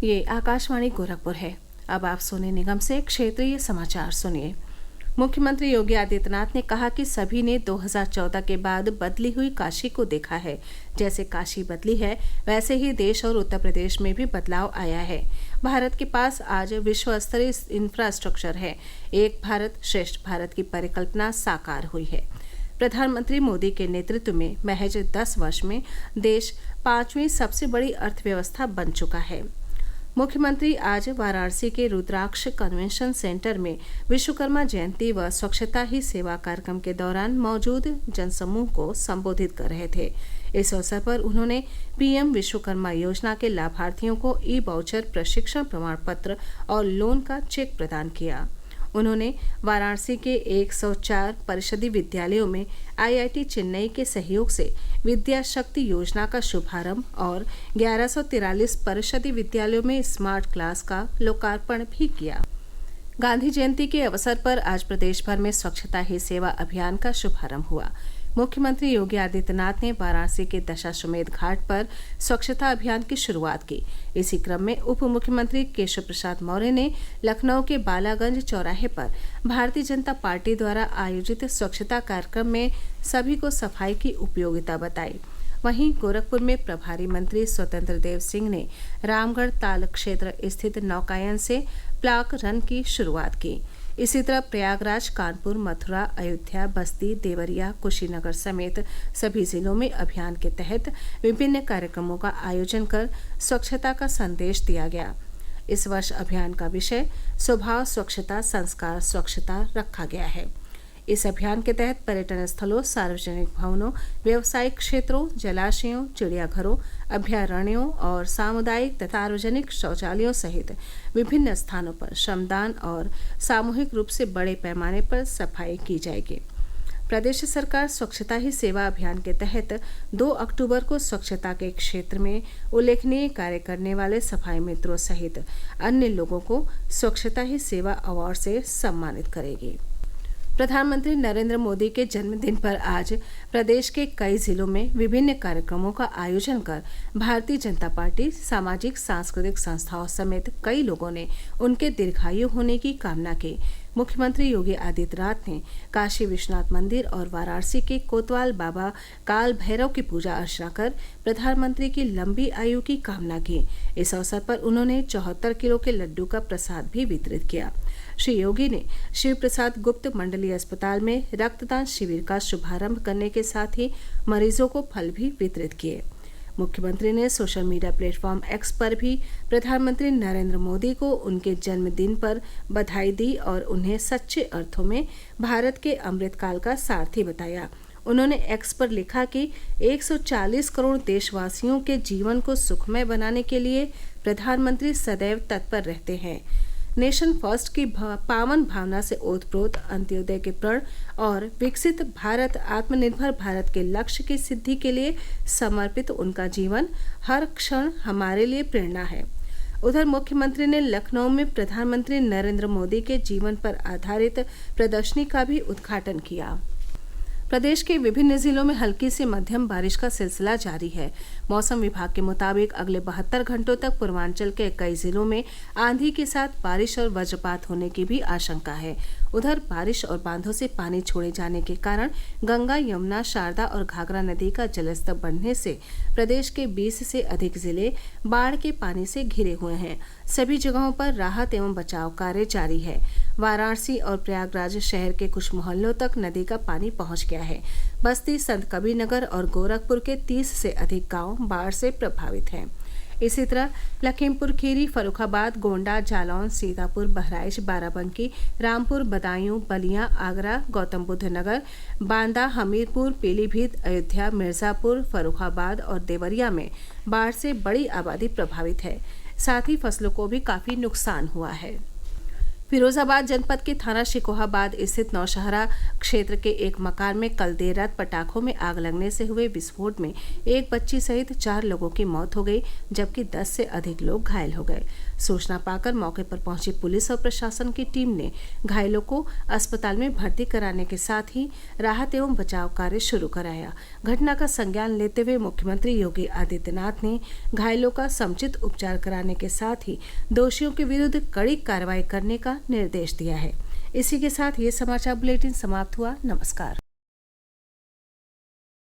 ये आकाशवाणी गोरखपुर है। अब आप सोने निगम से क्षेत्रीय समाचार सुनिए। मुख्यमंत्री योगी आदित्यनाथ ने कहा कि सभी ने 2014 के बाद बदली हुई काशी को देखा है। जैसे काशी बदली है, वैसे ही देश और उत्तर प्रदेश में भी बदलाव आया है। भारत के पास आज विश्व स्तरीय इंफ्रास्ट्रक्चर है। एक भारत श्रेष्ठ भारत की परिकल्पना साकार हुई है। प्रधानमंत्री मोदी के नेतृत्व में महज 10 वर्ष में देश 5वीं सबसे बड़ी अर्थव्यवस्था बन चुका है। मुख्यमंत्री आज वाराणसी के रुद्राक्ष कन्वेंशन सेंटर में विश्वकर्मा जयंती व स्वच्छता ही सेवा कार्यक्रम के दौरान मौजूद जनसमूह को संबोधित कर रहे थे। इस अवसर पर उन्होंने पीएम विश्वकर्मा योजना के लाभार्थियों को ई वाउचर, प्रशिक्षण प्रमाण पत्र और लोन का चेक प्रदान किया। उन्होंने वाराणसी के 104 परिषदीय विद्यालयों में आईआईटी चेन्नई के सहयोग से विद्या शक्ति योजना का शुभारंभ और 1143 परिषदीय विद्यालयों में स्मार्ट क्लास का लोकार्पण भी किया। गांधी जयंती के अवसर पर आज प्रदेश भर में स्वच्छता ही सेवा अभियान का शुभारंभ हुआ। मुख्यमंत्री योगी आदित्यनाथ ने वाराणसी के दशाश्वमेध घाट पर स्वच्छता अभियान की शुरुआत की। इसी क्रम में उप मुख्यमंत्री केशव प्रसाद मौर्य ने लखनऊ के बालागंज चौराहे पर भारतीय जनता पार्टी द्वारा आयोजित स्वच्छता कार्यक्रम में सभी को सफाई की उपयोगिता बताई। वहीं गोरखपुर में प्रभारी मंत्री स्वतंत्र देव सिंह ने रामगढ़ ताल क्षेत्र स्थित नौकायन से प्लाक रन की शुरुआत की। इसी तरह प्रयागराज, कानपुर, मथुरा, अयोध्या, बस्ती, देवरिया, कुशीनगर समेत सभी जिलों में अभियान के तहत विभिन्न कार्यक्रमों का आयोजन कर स्वच्छता का संदेश दिया गया। इस वर्ष अभियान का विषय स्वभाव स्वच्छता, संस्कार स्वच्छता रखा गया है। इस अभियान के तहत पर्यटन स्थलों, सार्वजनिक भवनों, व्यावसायिक क्षेत्रों, जलाशयों, चिड़ियाघरों, अभयारण्यों और सामुदायिक तथा सार्वजनिक शौचालयों सहित विभिन्न स्थानों पर श्रमदान और सामूहिक रूप से बड़े पैमाने पर सफाई की जाएगी। प्रदेश सरकार स्वच्छता ही सेवा अभियान के तहत 2 अक्टूबर को स्वच्छता के क्षेत्र में उल्लेखनीय कार्य करने वाले सफाई मित्रों सहित अन्य लोगों को स्वच्छता ही सेवा अवार्ड से सम्मानित करेगी। प्रधानमंत्री नरेंद्र मोदी के जन्मदिन पर आज प्रदेश के कई जिलों में विभिन्न कार्यक्रमों का आयोजन कर भारतीय जनता पार्टी, सामाजिक सांस्कृतिक संस्थाओं समेत कई लोगों ने उनके दीर्घायु होने की कामना की। मुख्यमंत्री योगी आदित्यनाथ ने काशी विश्वनाथ मंदिर और वाराणसी के कोतवाल बाबा काल भैरव की पूजा अर्चना कर प्रधानमंत्री की लंबी आयु की कामना की। इस अवसर पर उन्होंने 74 किलो के लड्डू का प्रसाद भी वितरित किया। श्री योगी ने शिव प्रसाद गुप्त मंडलीय अस्पताल में रक्तदान शिविर का शुभारंभ करने के साथ ही मरीजों को फल भी वितरित किए। मुख्यमंत्री ने सोशल मीडिया प्लेटफॉर्म एक्स पर भी प्रधानमंत्री नरेंद्र मोदी को उनके जन्मदिन पर बधाई दी और उन्हें सच्चे अर्थों में भारत के अमृतकाल का सारथी बताया। उन्होंने एक्स पर लिखा कि 140 करोड़ देशवासियों के जीवन को सुखमय बनाने के लिए प्रधानमंत्री सदैव तत्पर रहते हैं। नेशन फर्स्ट की पावन भावना से ओतप्रोत अंत्योदय के प्रण और विकसित भारत, आत्मनिर्भर भारत के लक्ष्य की सिद्धि के लिए समर्पित उनका जीवन हर क्षण हमारे लिए प्रेरणा है। उधर मुख्यमंत्री ने लखनऊ में प्रधानमंत्री नरेंद्र मोदी के जीवन पर आधारित प्रदर्शनी का भी उद्घाटन किया। प्रदेश के विभिन्न जिलों में हल्की से मध्यम बारिश का सिलसिला जारी है। मौसम विभाग के मुताबिक अगले 72 घंटों तक पूर्वांचल के कई जिलों में आंधी के साथ बारिश और वज्रपात होने की भी आशंका है। उधर बारिश और बांधों से पानी छोड़े जाने के कारण गंगा, यमुना, शारदा और घाघरा नदी का जलस्तर बढ़ने से प्रदेश के 20 से अधिक जिले बाढ़ के पानी से घिरे हुए हैं। सभी जगहों पर राहत एवं बचाव कार्य जारी है। वाराणसी और प्रयागराज शहर के कुछ मोहल्लों तक नदी का पानी पहुंच गया है। बस्ती, संत कबीरनगर और गोरखपुर के 30 से अधिक गांव बाढ़ से प्रभावित हैं। इसी तरह लखीमपुर खीरी, फर्रुखाबाद, गोंडा, जालौन, सीतापुर, बहराइच, बाराबंकी, रामपुर, बदायूं, बलिया, आगरा, गौतम बुद्ध नगर, बांदा, हमीरपुर, पीलीभीत, अयोध्या, मिर्जापुर, फर्रुखाबाद और देवरिया में बाढ़ से बड़ी आबादी प्रभावित है। साथ ही फसलों को भी काफी नुकसान हुआ है। फिरोजाबाद जनपद के थाना शिकोहाबाद स्थित नौशहरा क्षेत्र के एक मकान में कल देर रात पटाखों में आग लगने से हुए विस्फोट में एक बच्ची सहित 4 लोगों की मौत हो गई, जबकि 10 से अधिक लोग घायल हो गए। सूचना पाकर मौके पर पहुंची पुलिस और प्रशासन की टीम ने घायलों को अस्पताल में भर्ती कराने के साथ ही राहत एवं बचाव कार्य शुरू कराया। घटना का संज्ञान लेते हुए मुख्यमंत्री योगी आदित्यनाथ ने घायलों का समुचित उपचार कराने के साथ ही दोषियों के विरुद्ध कड़ी कार्रवाई करने का निर्देश दिया है। इसी के साथ ये समाचार बुलेटिन समाप्त हुआ। नमस्कार।